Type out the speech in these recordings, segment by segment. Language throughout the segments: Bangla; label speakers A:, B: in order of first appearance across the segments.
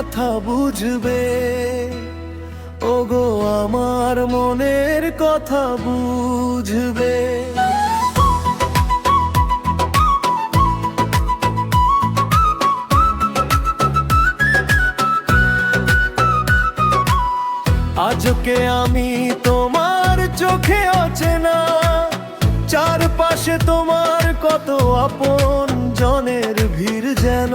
A: কথা বুঝবে, ওগো আমার মনের কথা বুঝবে। আজকে আমি তোমার চোখে অচেনা, চারপাশে তোমার কত আপন জনের ভিড় যেন।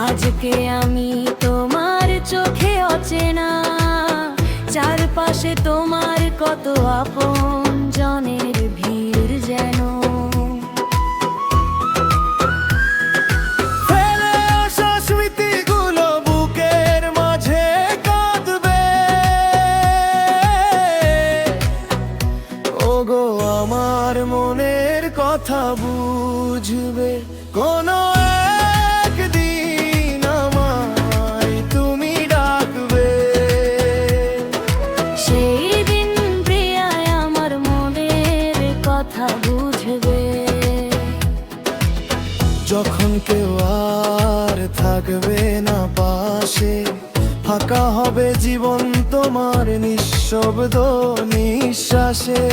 B: আজকে আমি তোমার চোখে অচেনা, চারপাশে তোমার কত আপন জনের ভিড় যেন।
A: ফেলে আসা স্মৃতিগুলো বুকের মাঝে কাঁদবে, ওগো আমার মনের কথা বুঝবে। কোনো একদিন আমায় তুমি ডাকবে,
B: সেই দিন প্রিয়ায় আমার মনের কথা বুঝবে।
A: যখন কেউ আর থাকবে না পাশে, ফাঁকা হবে জীবন তোমার নিঃশব্দ নিঃশ্বাসে।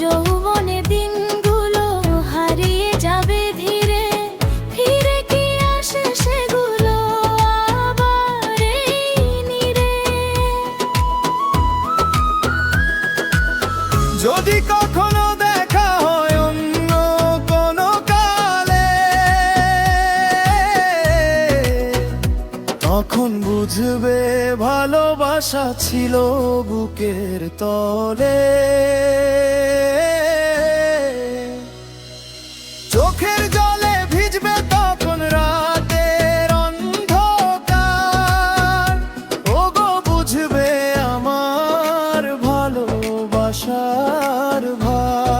B: যৌবনে দিনগুলো হারিয়ে যাবে ধীরে, ফিরে কি আসে সেগুলো আবার এই নীড়ে।
A: যদি কখনো দেখা হয় অন্য কোনো কালে, তখন বুঝবে ভালোবাসা ছিল বুকের তলে। চোখের জলে ভিজবে তখন রাতের অন্ধকার, ওগো বুঝবে আমার ভালোবাসার ভার।